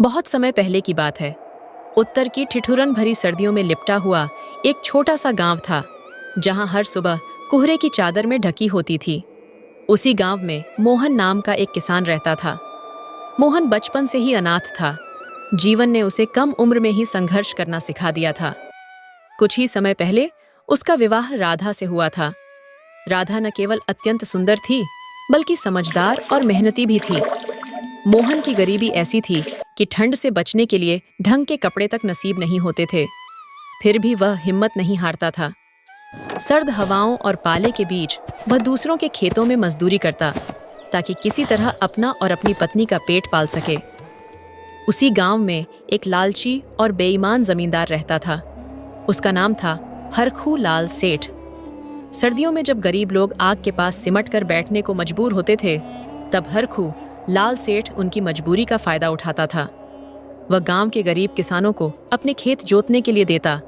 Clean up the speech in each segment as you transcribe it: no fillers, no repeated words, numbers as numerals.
बहुत समय पहले की बात है। उत्तर की ठिठुरन भरी सर्दियों में लिपटा हुआ एक छोटा सा गांव था, जहां हर सुबह कोहरे की चादर में ढकी होती थी। उसी गांव में मोहन नाम का एक किसान रहता था। मोहन बचपन से ही अनाथ था। जीवन ने उसे कम उम्र में ही संघर्ष करना सिखा दिया था। कुछ ही समय पहले उसका विवाह राधा से हुआ था। राधा न केवल अत्यंत सुंदर थी, बल्कि समझदार और मेहनती भी थी। मोहन की गरीबी ऐसी थी कि ठंड से बचने के लिए ढंग के कपड़े तक नसीब नहीं होते थे। फिर भी वह हिम्मत नहीं हारता था। सर्द हवाओं और पाले के बीच वह दूसरों के खेतों में मजदूरी करता, ताकि किसी तरह अपना और अपनी पत्नी का पेट पाल सके। उसी गांव में एक लालची और बेईमान जमींदार रहता था। उसका नाम था हरखू लाल सेठ। सर्दियों में जब गरीब लोग आग के पास सिमट कर बैठने को मजबूर होते थे, तब हरखू लाल सेठ उनकी मजबूरी का फायदा उठाता था। वह गांव के गरीब किसानों को अपने खेत जोतने के लिए देता,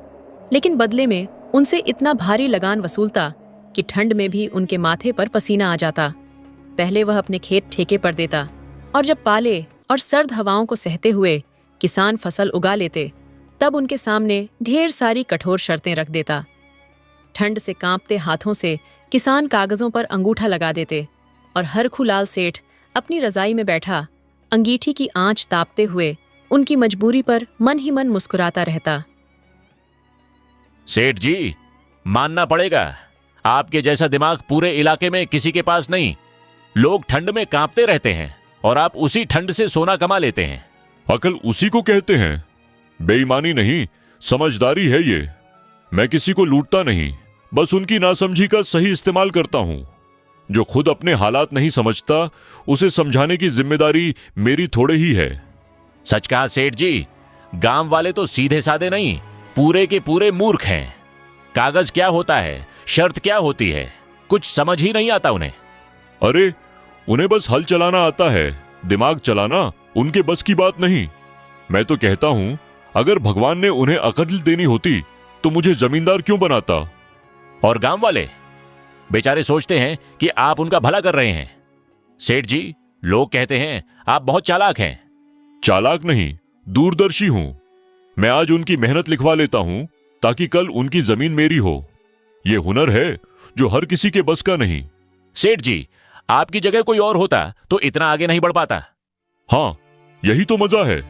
लेकिन बदले में उनसे इतना भारी लगान वसूलता कि ठंड में भी उनके माथे पर पसीना आ जाता। पहले वह अपने खेत ठेके पर देता, और जब पाले और सर्द हवाओं को सहते हुए किसान फसल उगा लेते, तब उनके सामने ढेर सारी कठोर शर्तें रख देता। ठंड से कांपते हाथों से किसान कागजों पर अंगूठा लगा देते, और हरखू लाल सेठ अपनी रजाई में बैठा अंगीठी की आंच तापते हुए उनकी मजबूरी पर मन ही मन मुस्कुराता रहता। सेठ जी, मानना पड़ेगा, आपके जैसा दिमाग पूरे इलाके में किसी के पास नहीं। लोग ठंड में कांपते रहते हैं और आप उसी ठंड से सोना कमा लेते हैं। अकल उसी को कहते हैं। बेईमानी नहीं, समझदारी है ये। मैं किसी को लूटता नहीं, बस उनकी नासमझी का सही इस्तेमाल करता हूं। जो खुद अपने हालात नहीं समझता, उसे समझाने की जिम्मेदारी मेरी थोड़े ही है। सच कहा सेठ जी, गांव वाले तो सीधे साधे नहीं, पूरे के पूरे मूर्ख हैं। कागज क्या होता है, शर्त क्या होती है, कुछ समझ ही नहीं आता उन्हें। अरे, उन्हें बस हल चलाना आता है, दिमाग चलाना उनके बस की बात नहीं। मैं तो कहता हूं, अगर भगवान ने उन्हें अकल देनी होती तो मुझे जमींदार क्यों बनाता। और गांव वाले बेचारे सोचते हैं कि आप उनका भला कर रहे हैं। सेठ जी, लोग कहते हैं आप बहुत चालाक हैं। चालाक नहीं, दूरदर्शी हूं। मैं आज उनकी मेहनत लिखवा लेता हूं, ताकि कल उनकी जमीन मेरी हो। यह हुनर है जो हर किसी के बस का नहीं। सेठ जी, आपकी जगह कोई और होता तो इतना आगे नहीं बढ़ पाता। हाँ, यही तो मजा है।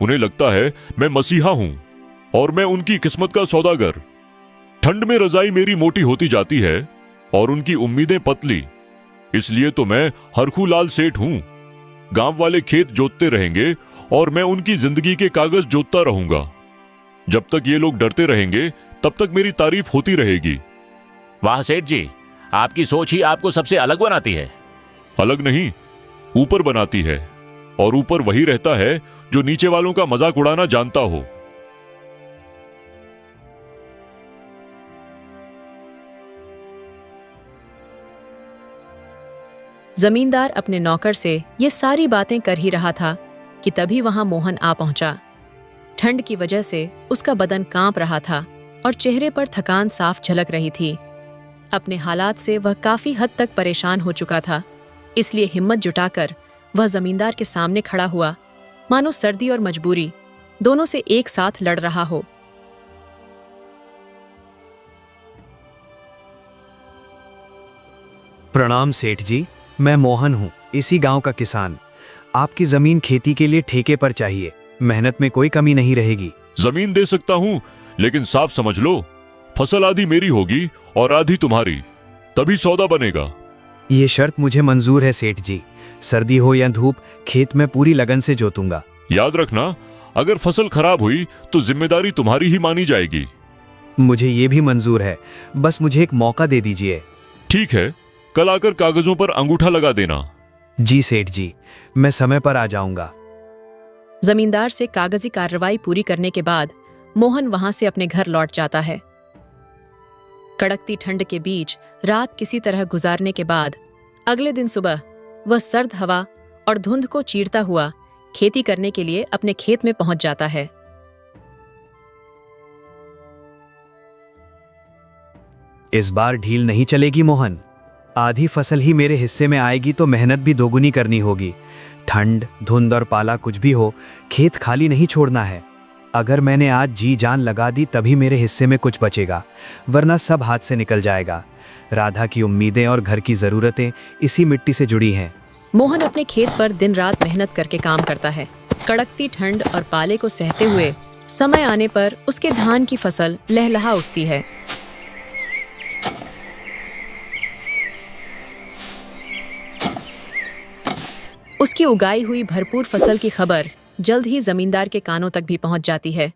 उन्हें लगता है मैं मसीहा हूं और मैं उनकी किस्मत का सौदागर। ठंड में रजाई मेरी मोटी होती जाती है और उनकी उम्मीदें पतली। इसलिए तो मैं हरखू लाल सेठ हूं। गांव वाले खेत जोतते रहेंगे और मैं उनकी जिंदगी के कागज जोतता रहूंगा। जब तक ये लोग डरते रहेंगे, तब तक मेरी तारीफ होती रहेगी। वाह सेठ जी, आपकी सोच ही आपको सबसे अलग बनाती है। अलग नहीं, ऊपर बनाती है। और ऊपर वही रहता है जो नीचे वालों का मजाक उड़ाना जानता हो। जमींदार अपने नौकर से ये सारी बातें कर ही रहा था कि तभी वहां मोहन आ पहुंचा। ठंड की वजह से उसका बदन कांप रहा था और चेहरे पर थकान साफ झलक रही थी। अपने हालात से वह काफी हद तक परेशान हो चुका था, इसलिए हिम्मत जुटाकर वह जमींदार के सामने खड़ा हुआ, मानो सर्दी और मजबूरी दोनों से एक साथ लड़ रहा हो। प्रणाम सेठ जी, मैं मोहन हूँ, इसी गांव का किसान। आपकी जमीन खेती के लिए ठेके पर चाहिए। मेहनत में कोई कमी नहीं रहेगी। जमीन दे सकता हूं, लेकिन साफ समझ लो, फसल आधी मेरी होगी और आधी तुम्हारी, तभी सौदा बनेगा। ये शर्त मुझे मंजूर है सेठ जी। सर्दी हो या धूप, खेत में पूरी लगन से जोतूंगा। याद रखना, अगर फसल खराब हुई तो जिम्मेदारी तुम्हारी ही मानी जाएगी। मुझे ये भी मंजूर है, बस मुझे एक मौका दे दीजिए। ठीक है, कल आकर कागजों पर अंगूठा लगा देना। जी सेठ जी, मैं समय पर आ जाऊंगा। जमींदार से कागजी कार्रवाई पूरी करने के बाद मोहन वहां से अपने घर लौट जाता है। कड़कती ठंड के बीच रात किसी तरह गुजारने के बाद अगले दिन सुबह वह सर्द हवा और धुंध को चीरता हुआ खेती करने के लिए अपने खेत में पहुंच जाता है। इस बार ढील नहीं चलेगी मोहन। आधी फसल ही मेरे हिस्से में आएगी तो मेहनत भी दोगुनी करनी होगी। ठंड, धुंध और पाला कुछ भी हो, खेत खाली नहीं छोड़ना है। अगर मैंने आज जी जान लगा दी तभी मेरे हिस्से में कुछ बचेगा, वरना सब हाथ से निकल जाएगा। राधा की उम्मीदें और घर की ज़रूरतें इसी मिट्टी से जुड़ी हैं। मोहन अपने खेत पर दिन रात मेहनत करके काम करता है। कड़कती ठंड और पाले को सहते हुए समय आने पर उसके धान की फसल लहलहा उठती है। उसकी उगाई हुई भरपूर फसल की खबर जल्द ही जमींदार के कानों तक भी पहुंच जाती है।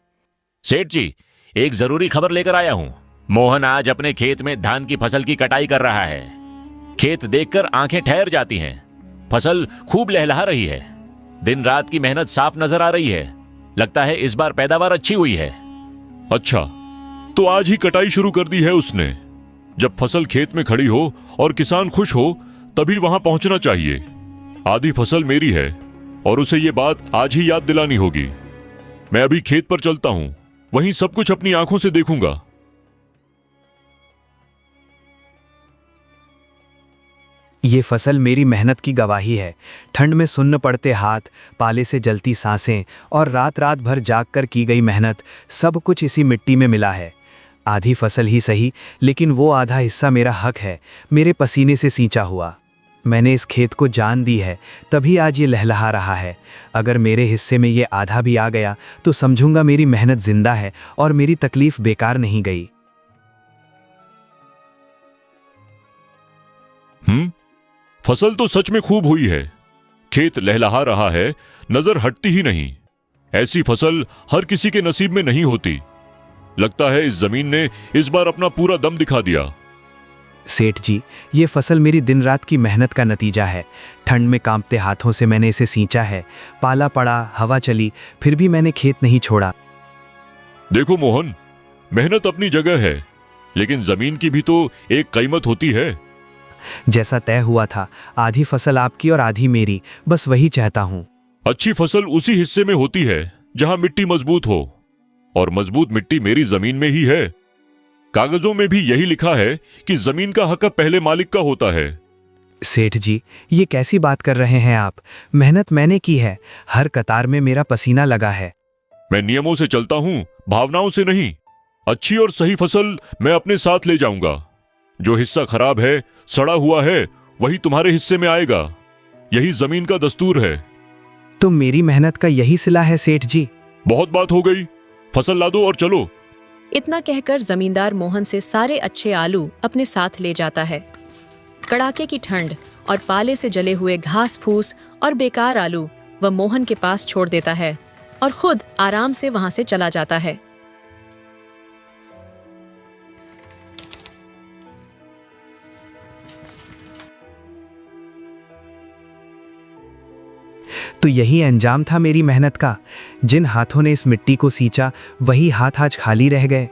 सेठ जी, एक जरूरी खबर लेकर आया हूँ। मोहन आज अपने खेत में धान की फसल की कटाई कर रहा है। खेत देखकर आंखें ठहर जाती हैं। फसल खूब लहलहा रही है। दिन रात की मेहनत साफ नजर आ रही है। लगता है इस बार पैदावार अच्छी हुई है। अच्छा, तो आज ही कटाई शुरू कर दी है उसने। जब फसल खेत में खड़ी हो और किसान खुश हो तभी वहां पहुंचना चाहिए। आधी फसल मेरी है और उसे ये बात आज ही याद दिलानी होगी। मैं अभी खेत पर चलता हूं, वहीं सब कुछ अपनी आंखों से देखूंगा। ये फसल मेरी मेहनत की गवाही है। ठंड में सुन्न पड़ते हाथ, पाले से जलती सांसें और रात रात भर जागकर की गई मेहनत, सब कुछ इसी मिट्टी में मिला है। आधी फसल ही सही, लेकिन वो आधा हिस्सा मेरा हक है, मेरे पसीने से सींचा हुआ। मैंने इस खेत को जान दी है, तभी आज ये लहलहा रहा है। अगर मेरे हिस्से में ये आधा भी आ गया तो समझूंगा मेरी मेहनत जिंदा है और मेरी तकलीफ बेकार नहीं गई। फसल तो सच में खूब हुई है। खेत लहलहा रहा है, नजर हटती ही नहीं। ऐसी फसल हर किसी के नसीब में नहीं होती। लगता है इस जमीन ने इस बार अपना पूरा दम दिखा दिया। सेठ जी, ये फसल मेरी दिन रात की मेहनत का नतीजा है। ठंड में कांपते हाथों से मैंने इसे सींचा है। पाला पड़ा, हवा चली, फिर भी मैंने खेत नहीं छोड़ा। देखो मोहन, मेहनत अपनी जगह है, लेकिन जमीन की भी तो एक कीमत होती है। जैसा तय हुआ था, आधी फसल आपकी और आधी मेरी, बस वही चाहता हूँ। अच्छी फसल उसी हिस्से में होती है जहां मिट्टी मजबूत हो, और मजबूत मिट्टी मेरी जमीन में ही है। कागजों में भी यही लिखा है कि जमीन का हक पहले मालिक का होता है। सेठ जी, ये कैसी बात कर रहे हैं आप? मेहनत मैंने की है, हर कतार में मेरा पसीना लगा है। मैं नियमों से चलता हूं, भावनाओं से नहीं। अच्छी और सही फसल मैं अपने साथ ले जाऊंगा। जो हिस्सा खराब है, सड़ा हुआ है, वही तुम्हारे हिस्से में आएगा। यही जमीन का दस्तूर है। तो मेरी मेहनत का यही सिला है सेठ जी। बहुत बात हो गई, फसल ला दो और चलो। इतना कहकर जमींदार मोहन से सारे अच्छे आलू अपने साथ ले जाता है। कड़ाके की ठंड और पाले से जले हुए घास फूस और बेकार आलू वह मोहन के पास छोड़ देता है और खुद आराम से वहां से चला जाता है। तो यही अंजाम था मेरी मेहनत का। जिन हाथों ने इस मिट्टी को सींचा, वही हाथ आज खाली रह गए।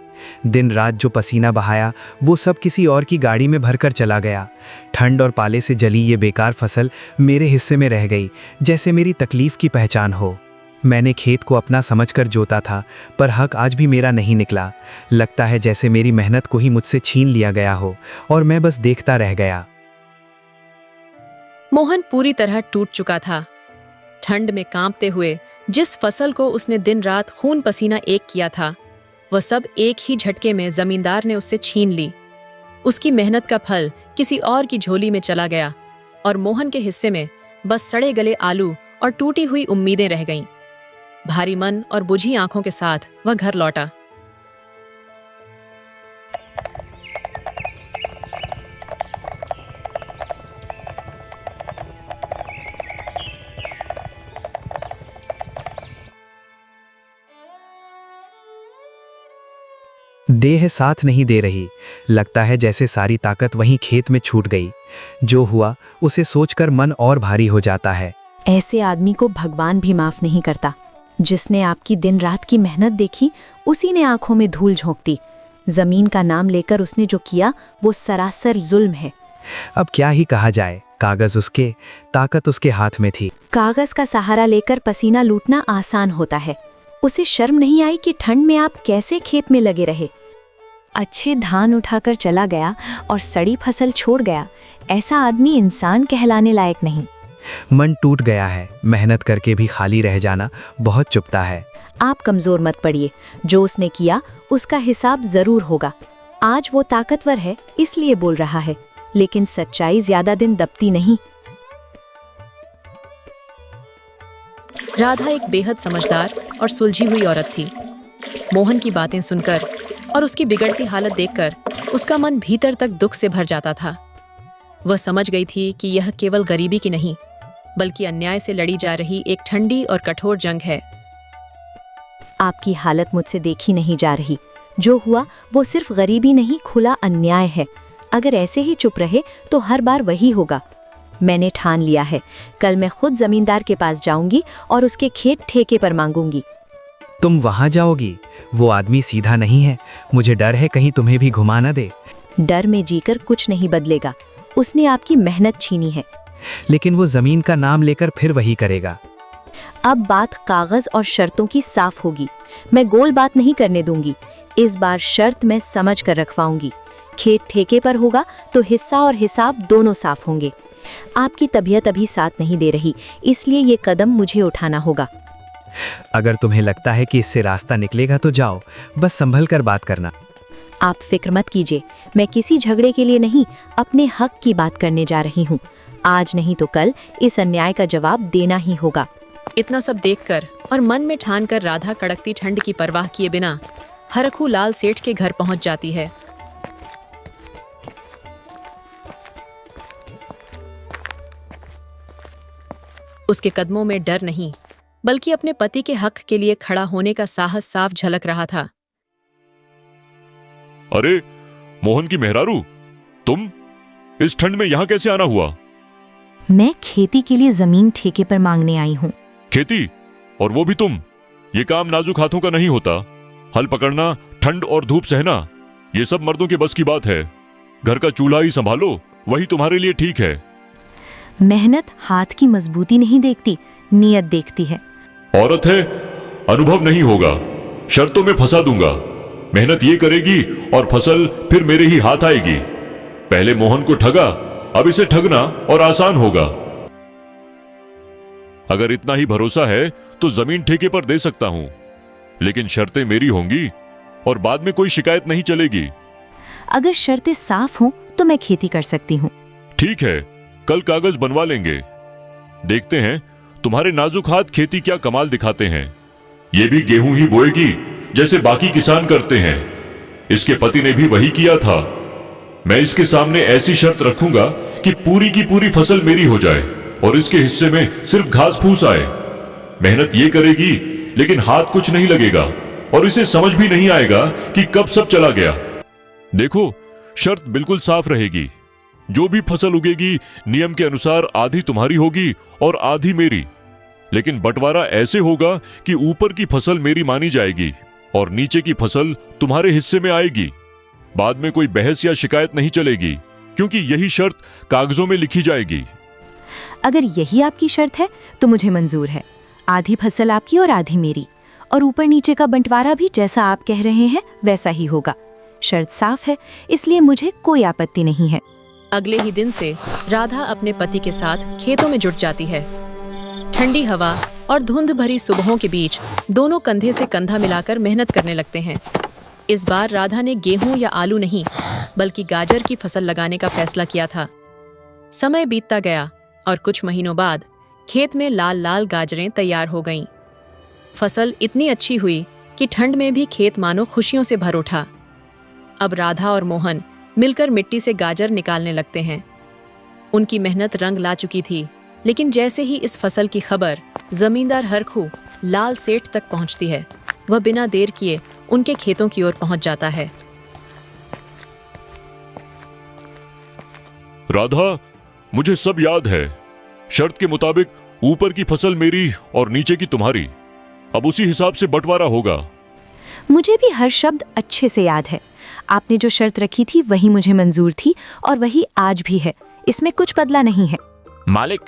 दिन रात जो पसीना बहाया, वो सब किसी और की गाड़ी में भरकर चला गया। ठंड और पाले से जली ये बेकार फसल मेरे हिस्से में रह गई, जैसे मेरी तकलीफ की पहचान हो। मैंने खेत को अपना समझकर जोता था, पर हक आज भी मेरा नहीं निकला। लगता है जैसे मेरी मेहनत को ही मुझसे छीन लिया गया हो और मैं बस देखता रह गया। मोहन पूरी तरह टूट चुका था। ठंड में कांपते हुए जिस फसल को उसने दिन रात खून पसीना एक किया था, वह सब एक ही झटके में जमींदार ने उससे छीन ली। उसकी मेहनत का फल किसी और की झोली में चला गया और मोहन के हिस्से में बस सड़े गले आलू और टूटी हुई उम्मीदें रह गईं। भारी मन और बुझी आंखों के साथ वह घर लौटा। देह साथ नहीं दे रही। लगता है जैसे सारी ताकत वहीं खेत में छूट गई। जो हुआ उसे सोचकर मन और भारी हो जाता है। ऐसे आदमी को भगवान भी माफ नहीं करता। जिसने आपकी दिन रात की मेहनत देखी, उसी ने आंखों में धूल झोंक दी। जमीन का नाम लेकर उसने जो किया, वो सरासर जुल्म है। अब क्या ही कहा जाए। कागज उसके, ताकत उसके हाथ में थी। कागज का सहारा लेकर पसीना लूटना आसान होता है। उसे शर्म नहीं आई कि ठंड में आप कैसे खेत में लगे रहे। अच्छे धान उठाकर चला गया और सड़ी फसल छोड़ गया। ऐसा आदमी इंसान कहलाने लायक नहीं। मन टूट गया है, मेहनत करके भी खाली रह जाना बहुत चुभता है। आप कमजोर मत पड़िए, जो उसने किया उसका हिसाब जरूर होगा। आज वो ताकतवर है इसलिए बोल रहा है, लेकिन सच्चाई ज्यादा दिन दबती नहीं। राधा एक बेहद समझदार और सुलझी हुई औरत थी। मोहन की बातें सुनकर और उसकी बिगड़ती हालत देखकर उसका मन भीतर तक दुख से भर जाता था। वह समझ गई थी कि यह केवल गरीबी की नहीं, बल्कि अन्याय से लड़ी जा रही एक ठंडी और कठोर जंग है। आपकी हालत मुझसे देखी नहीं जा रही। जो हुआ वो सिर्फ गरीबी नहीं, खुला अन्याय है। अगर ऐसे ही चुप रहे तो हर बार वही होगा। मैंने ठान लिया है, कल मैं खुद जमींदार के पास जाऊंगी और उसके खेत ठेके पर मांगूंगी। तुम वहां जाओगी? वो आदमी सीधा नहीं है, मुझे डर है कहीं तुम्हें भी घुमा न दे। डर में जीकर कुछ नहीं बदलेगा। उसने आपकी मेहनत छीनी है। लेकिन वो जमीन का नाम लेकर फिर वही करेगा। अब बात कागज और शर्तों की साफ होगी। मैं गोल बात नहीं करने दूंगी। इस बार शर्त मैं समझ कर रखवाऊंगी। खेत ठेके पर होगा तो हिस्सा और हिसाब दोनों साफ होंगे। आपकी तबीयत अभी साथ नहीं दे रही, इसलिए ये कदम मुझे उठाना होगा। अगर तुम्हें लगता है कि इससे रास्ता निकलेगा तो जाओ, बस संभल कर बात करना। आप फिक्र मत कीजिए, मैं किसी झगड़े के लिए नहीं, अपने हक की बात करने जा रही हूँ। आज नहीं तो कल इस अन्याय का जवाब देना ही होगा। इतना सब देखकर और मन में ठान कर राधा कड़कती ठंड की परवाह किए बिना हरखू लाल सेठ के घर पहुंच जाती है। उसके कदमों में डर नहीं, बल्कि अपने पति के हक के लिए खड़ा होने का साहस साफ झलक रहा था। अरे मोहन की मेहरारू, तुम इस ठंड में यहाँ कैसे आना हुआ? मैं खेती के लिए जमीन ठेके पर मांगने आई हूँ। खेती? और वो भी तुम? ये काम नाजुक हाथों का नहीं होता। हल पकड़ना, ठंड और धूप सहना, ये सब मर्दों के बस की बात है। घर का चूल्हा ही संभालो, वही तुम्हारे लिए ठीक है। मेहनत हाथ की मजबूती नहीं देखती, नियत देखती है। औरत है, अनुभव नहीं होगा, शर्तों में फंसा दूंगा। मेहनत ये करेगी और फसल फिर मेरे ही हाथ आएगी। पहले मोहन को ठगा, अब इसे ठगना और आसान होगा। अगर इतना ही भरोसा है तो जमीन ठेके पर दे सकता हूं, लेकिन शर्तें मेरी होंगी और बाद में कोई शिकायत नहीं चलेगी। अगर शर्तें साफ हों तो मैं खेती कर सकती हूँ। ठीक है, कल कागज बनवा लेंगे। देखते हैं तुम्हारे नाजुक हाथ खेती क्या कमाल दिखाते हैं। ये भी गेहूं ही बोएगी जैसे बाकी किसान करते हैं। इसके पति ने भी वही किया था। मैं इसके सामने ऐसी शर्त रखूंगा कि पूरी की पूरी फसल मेरी हो जाए और इसके हिस्से में सिर्फ घास फूस आए। मेहनत ये करेगी लेकिन हाथ कुछ नहीं लगेगा और इसे समझ भी नहीं आएगा कि कब सब चला गया। देखो, शर्त बिल्कुल साफ रहेगी। जो भी फसल उगेगी नियम के अनुसार आधी तुम्हारी होगी और आधी मेरी। लेकिन बंटवारा ऐसे होगा कि ऊपर की फसल मेरी मानी जाएगी और नीचे की फसल तुम्हारे हिस्से में आएगी। बाद में कोई बहस या शिकायत नहीं चलेगी, क्योंकि यही शर्त कागजों में लिखी जाएगी। अगर यही आपकी शर्त है तो मुझे मंजूर है। आधी फसल आपकी और आधी मेरी, और ऊपर नीचे का बंटवारा भी जैसा आप कह रहे हैं वैसा ही होगा। शर्त साफ है, इसलिए मुझे कोई आपत्ति नहीं है। अगले ही दिन से राधा अपने पति के साथ खेतों में जुट जाती है। ठंडी हवा और धुंध भरी सुबहों के बीच दोनों कंधे से कंधा मिलाकर मेहनत करने लगते हैं। इस बार राधा ने गेहूं या आलू नहीं, बल्कि गाजर की फसल लगाने का फैसला किया था। समय बीतता गया और कुछ महीनों बाद खेत में लाल लाल गाजरें तैयार हो गईं। फसल इतनी अच्छी हुई कि ठंड में भी खेत मानो खुशियों से भर उठा। अब राधा और मोहन मिलकर मिट्टी से गाजर निकालने लगते हैं। उनकी मेहनत रंग ला चुकी थी, लेकिन जैसे ही इस फसल की खबर जमींदार हरखू लाल सेठ तक पहुंचती है, वह बिना देर किए उनके खेतों की ओर पहुंच जाता है। राधा, मुझे सब याद है। शर्त के मुताबिक ऊपर की फसल मेरी और नीचे की तुम्हारी। अब उसी हिसाब से बंटवारा होगा। मुझे भी हर शब्द अच्छे से याद है। आपने जो शर्त रखी थी वही मुझे मंजूर थी और वही आज भी है। इसमें कुछ बदला नहीं है। मालिक,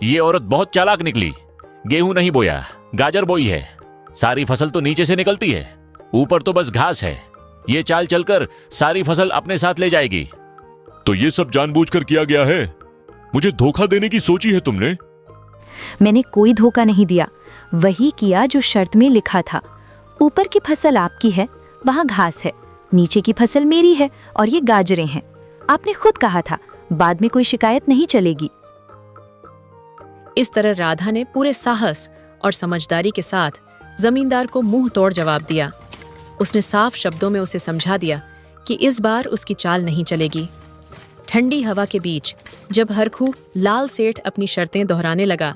ये औरत बहुत चालाक निकली। गेहूं नहीं बोया, गाजर बोई है। सारी फसल तो नीचे से निकलती है, ऊपर तो बस घास है। ये चाल चलकर सारी फसल अपने साथ ले जाएगी। तो ये सब जानबूझकर किया गया है? मुझे धोखा देने की सोची है तुमने? मैंने कोई धोखा नहीं दिया, वही किया जो शर्त में लिखा था। ऊपर की फसल आपकी है, वहाँ घास है, नीचे की फसल मेरी है और ये गाजरें हैं। आपने खुद कहा था, बाद में कोई शिकायत नहीं चलेगी। इस तरह राधा ने पूरे साहस और समझदारी के साथ जमींदार को मुंह तोड़ जवाब दिया। उसने साफ शब्दों में उसे समझा दिया कि इस बार उसकी चाल नहीं चलेगी। ठंडी हवा के बीच जब हरखू लाल सेठ अपनी शर्तें दोहराने लगा,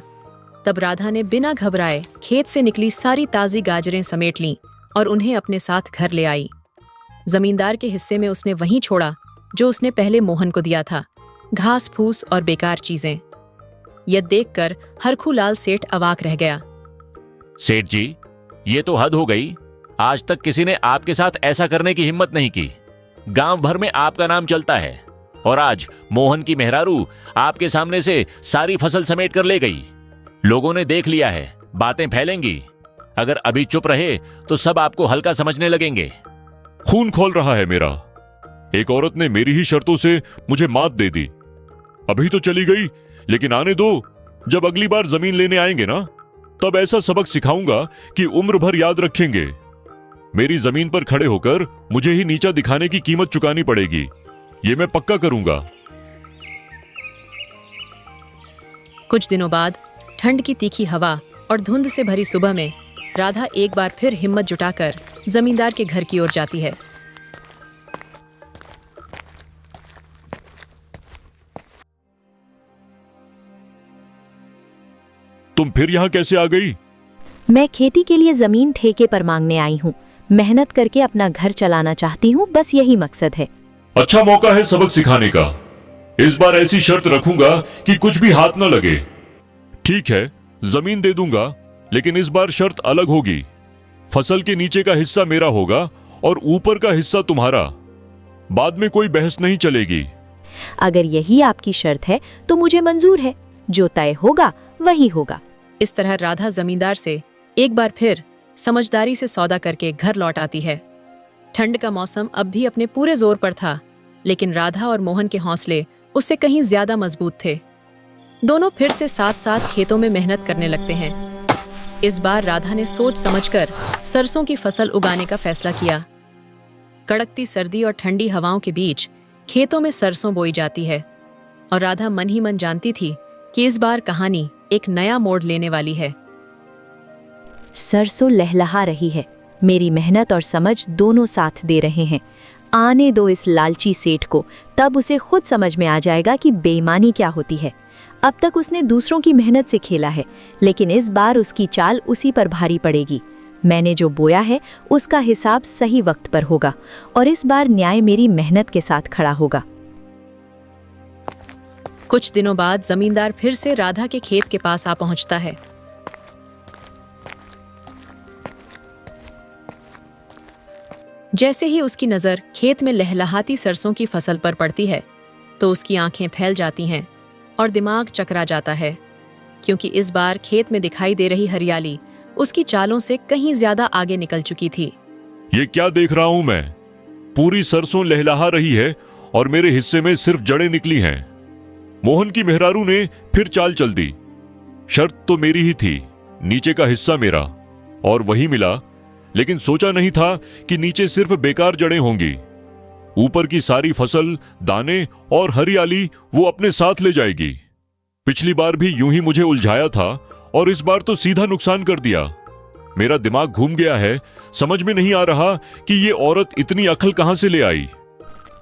तब राधा ने बिना घबराए खेत से निकली सारी ताज़ी गाजरें समेट लीं और उन्हें अपने साथ घर ले आई। जमींदार के हिस्से में उसने वहीं छोड़ा जो उसने पहले मोहन को दिया था, घास फूस और बेकार चीजें। यह देखकर हरखू लाल सेठ अवाक रह गया। सेठ जी, ये तो हद हो गई। आज तक किसी ने आपके साथ ऐसा करने की हिम्मत नहीं की। गांव भर में आपका नाम चलता है और आज मोहन की मेहरारू आपके सामने से सारी फसल समेट कर ले गई। लोगों ने देख लिया है, बातें फैलेंगी। अगर अभी चुप रहे तो सब आपको हल्का समझने लगेंगे। खून खोल रहा है मेरा। एक औरत ने मेरी ही शर्तों से मुझे मात दे दी। अभी तो चली गई, लेकिन आने दो, जब अगली बार जमीन लेने आएंगे ना, तब ऐसा सबक सिखाऊंगा कि उम्र भर याद रखेंगे। मेरी जमीन पर खड़े होकर मुझे ही नीचा दिखाने की कीमत चुकानी पड़ेगी, ये मैं पक्का करूंगा। कुछ दिनों बाद ठंड की तीखी हवा और धुंध से भरी सुबह में राधा एक बार फिर हिम्मत जुटाकर जमींदार के घर की ओर जाती है। तुम फिर यहां कैसे आ गई? मैं खेती के लिए जमीन ठेके पर मांगने आई हूँ। मेहनत करके अपना घर चलाना चाहती हूँ, बस यही मकसद है। अच्छा मौका है सबक सिखाने का। इस बार ऐसी शर्त रखूंगा कि कुछ भी हाथ न लगे। ठीक है, जमीन दे दूंगा, लेकिन इस बार शर्त अलग होगी। फसल के नीचे का हिस्सा मेरा होगा और ऊपर का हिस्सा तुम्हारा। बाद में कोई बहस नहीं चलेगी। अगर यही आपकी शर्त है तो मुझे मंजूर है। जो तय होगा वही होगा। इस तरह राधा जमींदार से एक बार फिर समझदारी से सौदा करके घर लौट आती है। ठंड का मौसम अब भी अपने पूरे जोर पर था, लेकिन राधा और मोहन के हौसले उससे कहीं ज्यादा मजबूत थे। दोनों फिर से साथ साथ खेतों में मेहनत करने लगते हैं। इस बार राधा ने सोच समझकर सरसों की फसल उगाने का फैसला किया। कड़कती सर्दी और ठंडी हवाओं के बीच खेतों में सरसों बोई जाती है और राधा मन ही मन जानती थी कि इस बार कहानी एक नया मोड़ लेने वाली है। सरसों लहलहा रही है, मेरी मेहनत और समझ दोनों साथ दे रहे हैं। आने दो इस लालची सेठ को, तब उसे खुद समझ में आ जाएगा कि बेईमानी क्या होती है। अब तक उसने दूसरों की मेहनत से खेला है, लेकिन इस बार उसकी चाल उसी पर भारी पड़ेगी। मैंने जो बोया है उसका हिसाब सही वक्त पर होगा और इस बार न्याय मेरी मेहनत के साथ खड़ा होगा। कुछ दिनों बाद जमींदार फिर से राधा के खेत के पास आ पहुंचता है। जैसे ही उसकी नजर खेत में लहलहाती सरसों की फसल पर पड़ती है, तो उसकी आंखें फैल जाती हैं और दिमाग चकरा जाता है, क्योंकि इस बार खेत में दिखाई दे रही हरियाली उसकी चालों से कहीं ज्यादा आगे निकल चुकी थी। ये क्या देख रहा हूं मैं? पूरी सरसों लहलहा रही है और मेरे हिस्से में सिर्फ जड़ें निकली हैं। मोहन की मेहरारू ने फिर चाल चल दी। शर्त तो मेरी ही थी, नीचे का हिस्सा मेरा, और वही मिला। लेकिन सोचा नहीं था कि नीचे सिर्फ बेकार जड़ें होंगी। ऊपर की सारी फसल, दाने और हरियाली वो अपने साथ ले जाएगी। पिछली बार भी यूं ही मुझे उलझाया था और इस बार तो सीधा नुकसान कर दिया। मेरा दिमाग घूम गया है, समझ में नहीं आ रहा कि ये औरत इतनी अक्ल कहां से ले आई।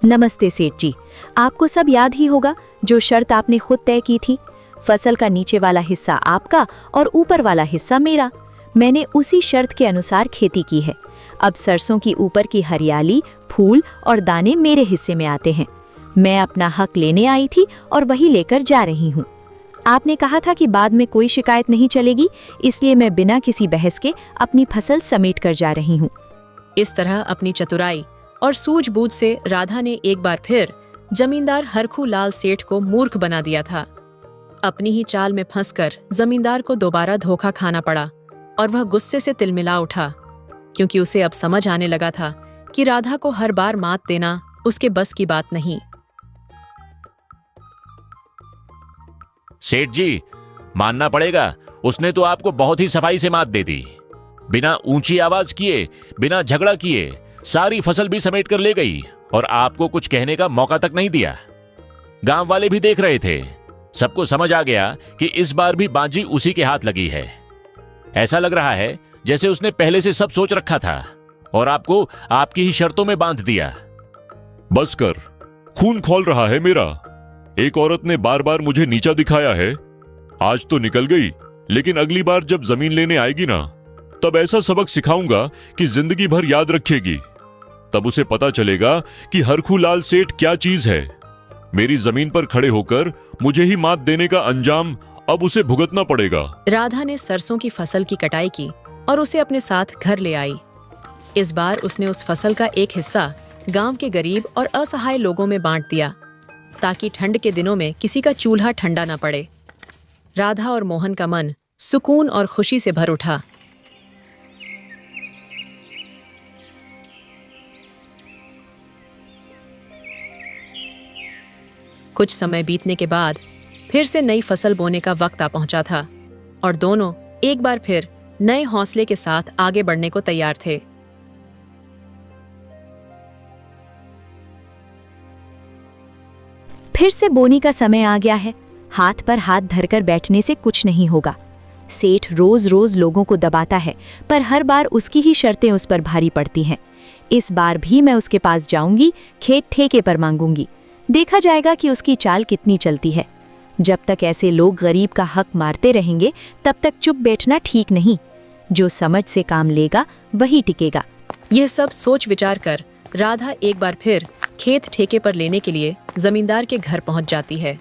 नमस्ते सेठ जी, आपको सब याद ही होगा जो शर्त आपने खुद तय की थी। फसल का नीचे वाला हिस्सा आपका और ऊपर वाला हिस्सा मेरा। मैंने उसी शर्त के अनुसार खेती की है। अब सरसों की ऊपर की हरियाली, फूल और दाने मेरे हिस्से में आते हैं। मैं अपना हक लेने आई थी और वही लेकर जा रही हूँ। आपने कहा था कि बाद में कोई शिकायत नहीं चलेगी, इसलिए मैं बिना किसी बहस के अपनी फसल समेट कर जा रही हूँ। इस तरह अपनी चतुराई और सूझबूझ से राधा ने एक बार फिर जमींदार हरखू लाल सेठ को मूर्ख बना दिया था। अपनी ही चाल में फंसकर जमींदार को दोबारा धोखा खाना पड़ा और वह गुस्से से तिलमिला उठा, क्योंकि उसे अब समझ आने लगा था कि राधा को हर बार मात देना उसके बस की बात नहीं। सेठ जी, मानना पड़ेगा, उसने तो आपको बहुत ही सफाई से मात दे दी। बिना ऊंची आवाज किए, बिना झगड़ा किए सारी फसल भी समेट कर ले गई और आपको कुछ कहने का मौका तक नहीं दिया। गांव वाले भी देख रहे थे। सबको समझ आ गया कि इस बार भी बाजी उसी के हाथ लगी है। ऐसा लग रहा है जैसे उसने पहले से सब सोच रखा था और आपको आपकी ही शर्तों में बांध दिया। बस कर, खून खौल रहा है मेरा। एक औरत ने बार बार मुझे नीचा दिखाया है। आज तो निकल गई, लेकिन अगली बार जब जमीन लेने आएगी ना, तब ऐसा सबक सिखाऊंगा कि जिंदगी भर याद रखेगी। तब उसे पता चलेगा कि हरखू लाल सेठ क्या चीज है। मेरी जमीन पर खड़े होकर मुझे ही मात देने का अंजाम अब उसे भुगतना पड़ेगा। राधा ने सरसों की फसल की कटाई की और उसे अपने साथ घर ले आई। इस बार उसने उस फसल का एक हिस्सा गांव के गरीब और असहाय लोगों में बांट दिया, ताकि ठंड के दिनों में किसी का चूल्हा ठंडा न पड़े। राधा और मोहन का मन सुकून और खुशी से भर उठा। कुछ समय बीतने के बाद फिर से नई फसल बोने का वक्त आ पहुंचा था और दोनों एक बार फिर नए हौसले के साथ आगे बढ़ने को तैयार थे। फिर से बोनी का समय आ गया है। हाथ पर हाथ धरकर बैठने से कुछ नहीं होगा। सेठ रोज रोज लोगों को दबाता है, पर हर बार उसकी ही शर्तें उस पर भारी पड़ती हैं। इस बार भी मैं उसके पास जाऊंगी, खेत ठेके पर मांगूंगी। देखा जाएगा कि उसकी चाल कितनी चलती है। जब तक ऐसे लोग गरीब का हक मारते रहेंगे, तब तक चुप बैठना ठीक नहीं। जो समझ से काम लेगा वही टिकेगा। यह सब सोच विचार कर राधा एक बार फिर खेत ठेके पर लेने के लिए जमींदार के घर पहुंच जाती है।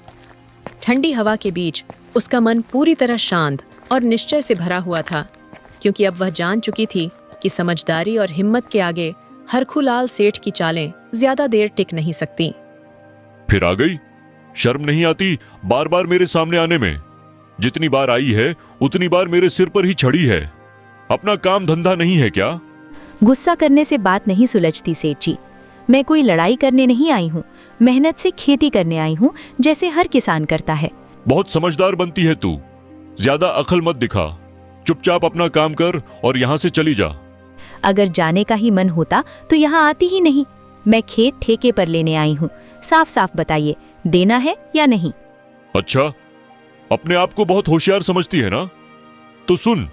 ठंडी हवा के बीच उसका मन पूरी तरह शांत और निश्चय से भरा हुआ था, क्योंकि अब वह जान चुकी थी कि समझदारी और हिम्मत के आगे हरखूलाल सेठ की चालें ज्यादा देर टिक नहीं सकती। फिर आ गई? शर्म नहीं आती बार बार मेरे सामने आने में? जितनी बार आई है उतनी बार मेरे सिर पर ही छड़ी है। अपना काम धंधा नहीं है क्या? गुस्सा करने से बात नहीं सुलझती सेठ जी। मैं कोई लड़ाई करने नहीं आई हूँ, मेहनत से खेती करने आई हूँ, जैसे हर किसान करता है। बहुत समझदार बनती है तू। ज्यादा अकल मत दिखा। चुपचाप अपना काम कर और यहाँ से चली जा। अगर जाने का ही मन होता तो यहाँ आती ही नहीं। मैं खेत ठेके पर लेने आई हूँ। साफ साफ बताइए, देना है या नहीं? अच्छा, अपने आप को बहुत होशियार समझती है ना? तो सुन,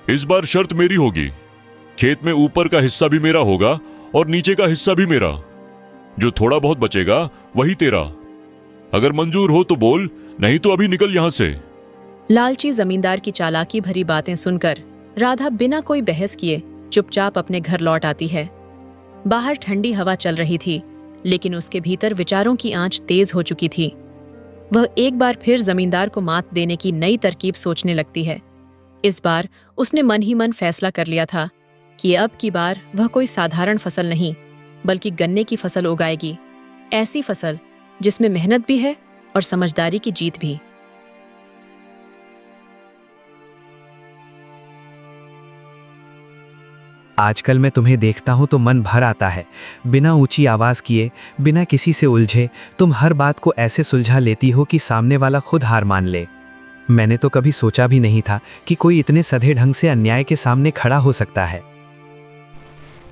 इस बार शर्त मेरी होगी। खेत में ऊपर का हिस्सा भी मेरा होगा और नीचे का हिस्सा भी मेरा। जो थोड़ा बहुत बचेगा वही तेरा। अगर मंजूर हो तो बोल, नहीं तो अभी निकल यहां से। लालची जमींदार की चालाकी भरी बातें सुनकर राधा बिना कोई बहस किए चुपचाप अपने घर लौट आती है। बाहर ठंडी हवा चल रही थी, लेकिन उसके भीतर विचारों की आंच तेज हो चुकी थी। वह एक बार फिर जमींदार को मात देने की नई तरकीब सोचने लगती है। इस बार उसने मन ही मन फैसला कर लिया था कि अब की बार वह कोई साधारण फसल नहीं, बल्कि गन्ने की फसल उगाएगी। ऐसी फसल जिसमें मेहनत भी है और समझदारी की जीत भी। आजकल मैं तुम्हें देखता हूं तो मन भर आता है। बिना ऊंची आवाज किए, बिना किसी से उलझे, तुम हर बात को ऐसे सुलझा लेती हो कि सामने वाला खुद हार मान ले। मैंने तो कभी सोचा भी नहीं था कि कोई इतने सधे ढंग से अन्याय के सामने खड़ा हो सकता है।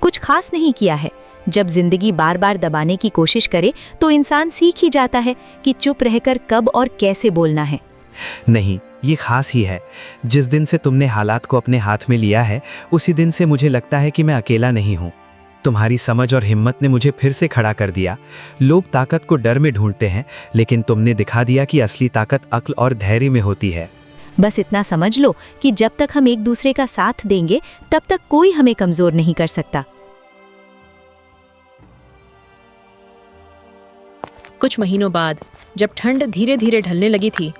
कुछ खास नहीं किया है। जब जिंदगी बार बार दबाने की कोशिश करे तो इंसान सीख ही जाता है कि चुप रहकर कब और कैसे बोलना है। नहीं, ये खास ही है। जिस दिन से तुमने हालात को अपने हाथ में लिया है, उसी दिन से मुझे लगता है कि मैं अकेला नहीं हूँ। तुम्हारी समझ और हिम्मत ने मुझे फिर से खड़ा कर दिया। लोग ताकत को डर में ढूंढते हैं, लेकिन तुमने दिखा दिया कि असली ताकत अक्ल और धैर्य में होती है। बस इतना समझ लो कि जब तक हम एक दूसरे का साथ देंगे, तब तक कोई हमें कमजोर नहीं कर सकता। कुछ महीनों बाद जब ठंड धीरे धीरे ढलने लगी थी,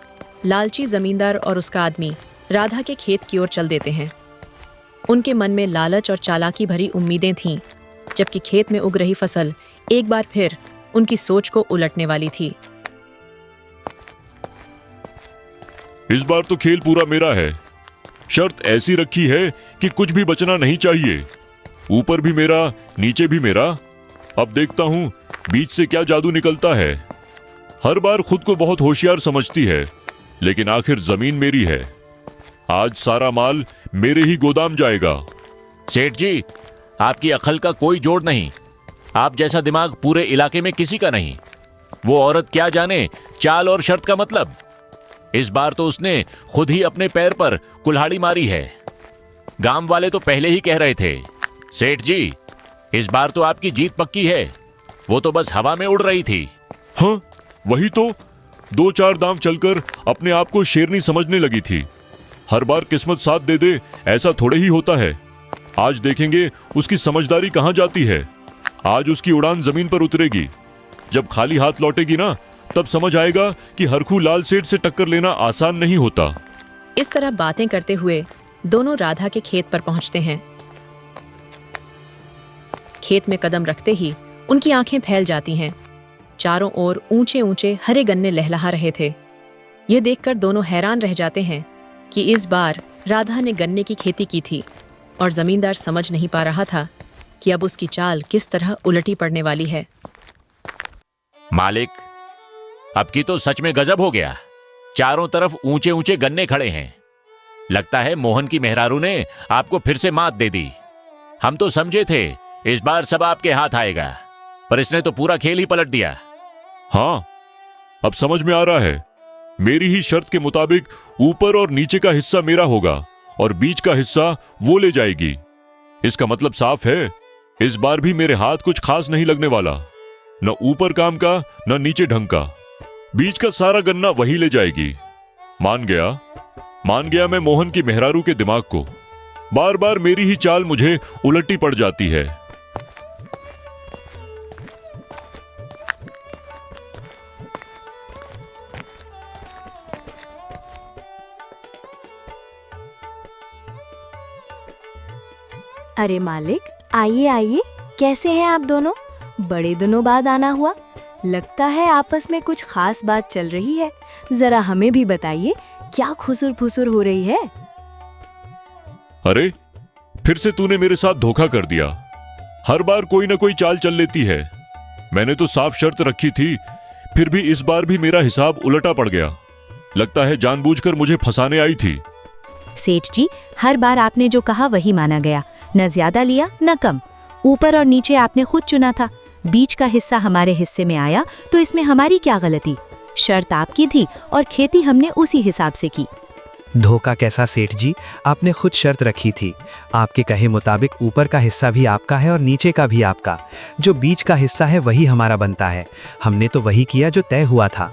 लालची जमींदार और उसका आदमी राधा के खेत की ओर चल देते हैं। उनके मन में लालच और चालाकी भरी उम्मीदें थीं, जबकि खेत में उग रही फसल एक बार फिर उनकी सोच को उलटने वाली थी। इस बार तो खेल पूरा मेरा है। शर्त ऐसी रखी है कि कुछ भी बचना नहीं चाहिए। ऊपर भी मेरा, नीचे भी मेरा। अब देखता हूं बीच से क्या जादू निकलता है। हर बार खुद को बहुत होशियार समझती है, लेकिन आखिर जमीन मेरी है। आज सारा माल मेरे ही गोदाम जाएगा। सेठ जी, आपकी अक्ल का कोई जोड़ नहीं। आप जैसा दिमाग पूरे इलाके में किसी का नहीं। वो औरत क्या जाने चाल और शर्त का मतलब। इस बार तो उसने खुद ही अपने पैर पर कुल्हाड़ी मारी है। गांव वाले तो पहले ही कह रहे थे, सेठ जी इस बार तो आपकी जीत पक्की है। वो तो बस हवा में उड़ रही थी। हाँ, वही तो 2-4 दांव चलकर अपने आप को शेरनी समझने लगी थी। हर बार किस्मत साथ दे दे ऐसा थोड़े ही होता है। आज देखेंगे उसकी समझदारी कहां जाती है। आज उसकी उड़ान जमीन पर उतरेगी। जब खाली हाथ लौटेगी ना, तब समझ आएगा कि हरखू लाल सेठ से टक्कर लेना आसान नहीं होता। इस तरह बातें करते हुए दोनों राधा के खेत पर पहुंचते हैं। खेत में कदम रखते ही उनकी आंखें फैल जाती हैं। चारों ओर ऊंचे ऊंचे हरे गन्ने लहलहा रहे थे। यह देखकर दोनों हैरान रह जाते हैं कि इस बार राधा ने गन्ने की खेती की थी और जमींदार समझ नहीं पा रहा था कि अब उसकी चाल किस तरह उलटी पड़ने वाली है। मालिक, अब की तो सच में गजब हो गया। चारों तरफ ऊंचे ऊंचे गन्ने खड़े हैं। लगता है मोहन की मेहरारू ने आपको फिर से मात दे दी। हम तो समझे थे इस बार सब आपके हाथ आएगा, पर इसने तो पूरा खेल ही पलट दिया। हाँ, अब समझ में आ रहा है। मेरी ही शर्त के मुताबिक ऊपर और नीचे का हिस्सा मेरा होगा और बीच का हिस्सा वो ले जाएगी। इसका मतलब साफ है, इस बार भी मेरे हाथ कुछ खास नहीं लगने वाला। न ऊपर काम का, न नीचे ढंग का। बीच का सारा गन्ना वही ले जाएगी। मान गया मैं मोहन की मेहरारू के दिमाग को। बार बार मेरी ही चाल मुझे उलटी पड़ जाती है। अरे मालिक, आइए आइए, कैसे हैं आप दोनों? बड़े दिनों बाद आना हुआ। लगता है आपस में कुछ खास बात चल रही है। जरा हमें भी बताइए, क्या खुसुर फुसुर हो रही है? अरे, फिर से तूने मेरे साथ धोखा कर दिया। हर बार कोई ना कोई चाल चल लेती है। मैंने तो साफ शर्त रखी थी, फिर भी इस बार भी मेरा हिसाब उलटा पड़ गया। लगता है जानबूझकर मुझे फंसाने आई थी। सेठ जी, हर बार आपने जो कहा वही माना गया। न ज्यादा लिया न कम। ऊपर और नीचे आपने खुद चुना था। बीच का हिस्सा हमारे हिस्से में आया तो इसमें हमारी क्या गलती? शर्त आपकी थी और खेती हमने उसी हिसाब से की। धोखा कैसा सेठ जी, आपने खुद शर्त रखी थी। आपके कहे मुताबिक ऊपर का हिस्सा भी आपका है और नीचे का भी आपका। जो बीच का हिस्सा है वही हमारा बनता है। हमने तो वही किया जो तय हुआ था।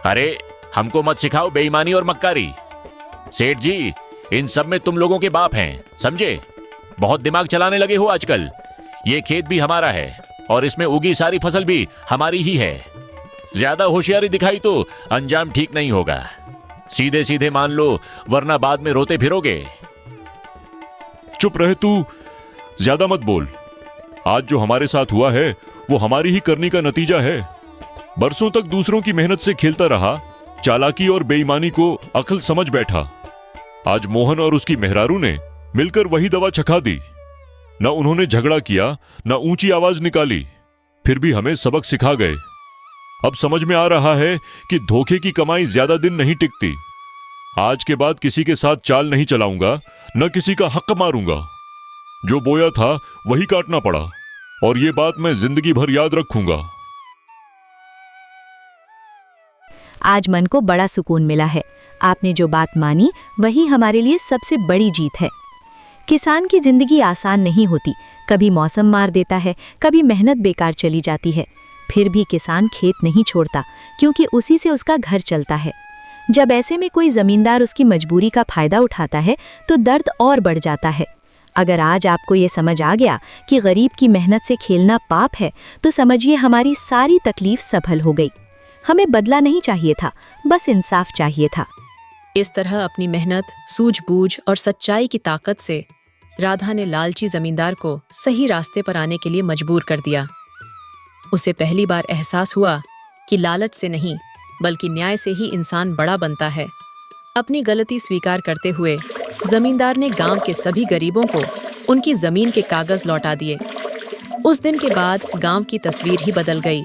अरे, हमको मत सिखाओ बेईमानी और मक्कारी। सेठ जी, इन सब में तुम लोगों के बाप हैं, समझे? बहुत दिमाग चलाने लगे हो आजकल। ये खेत भी हमारा है और इसमें उगी सारी फसल भी हमारी ही है। ज्यादा होशियारी दिखाई तो अंजाम ठीक नहीं होगा। सीधे सीधे मान लो, वरना बाद में रोते फिरोगे। चुप रहे तू, ज्यादा मत बोल। आज जो हमारे साथ हुआ है वो हमारी ही करनी का नतीजा है। बरसों तक दूसरों की मेहनत से खेलता रहा, चालाकी और बेईमानी को अक्ल समझ बैठा। आज मोहन और उसकी मेहरारू ने मिलकर वही दवा चखा दी। न उन्होंने झगड़ा किया, न ऊंची आवाज निकाली, फिर भी हमें सबक सिखा गए। अब समझ में आ रहा है कि धोखे की कमाई ज्यादा दिन नहीं टिकती। आज के बाद किसी के साथ चाल नहीं चलाऊंगा, न किसी का हक मारूंगा। जो बोया था वही काटना पड़ा, और ये बात मैं जिंदगी भर याद रखूंगा। आज मन को बड़ा सुकून मिला है। आपने जो बात मानी वही हमारे लिए सबसे बड़ी जीत है। किसान की जिंदगी आसान नहीं होती। कभी मौसम मार देता है, कभी मेहनत बेकार चली जाती है। फिर भी किसान खेत नहीं छोड़ता, क्योंकि उसी से उसका घर चलता है। जब ऐसे में कोई जमींदार उसकी मजबूरी का फायदा उठाता है तो दर्द और बढ़ जाता है। अगर आज आपको ये समझ आ गया कि गरीब की मेहनत से खेलना पाप है, तो समझिए हमारी सारी तकलीफ सफल हो गई। हमें बदला नहीं चाहिए था, बस इंसाफ चाहिए था। इस तरह अपनी मेहनत, सूझबूझ और सच्चाई की ताकत से राधा ने लालची जमींदार को सही रास्ते पर आने के लिए मजबूर कर दिया। उसे पहली बार एहसास हुआ कि लालच से नहीं, बल्कि न्याय से ही इंसान बड़ा बनता है। अपनी गलती स्वीकार करते हुए जमींदार ने गांव के सभी गरीबों को उनकी जमीन के कागज लौटा दिए। उस दिन के बाद गांव की तस्वीर ही बदल गई।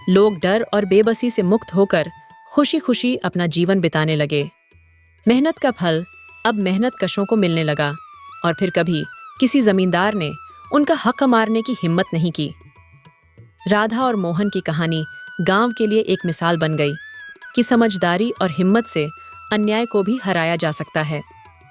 लोग डर और बेबसी से मुक्त होकर खुशी खुशी अपना जीवन बिताने लगे। मेहनत का फल अब मेहनत कशों को मिलने लगा और फिर कभी किसी जमींदार ने उनका हक मारने की हिम्मत नहीं की। राधा और मोहन की कहानी गांव के लिए एक मिसाल बन गई कि समझदारी और हिम्मत से अन्याय को भी हराया जा सकता है।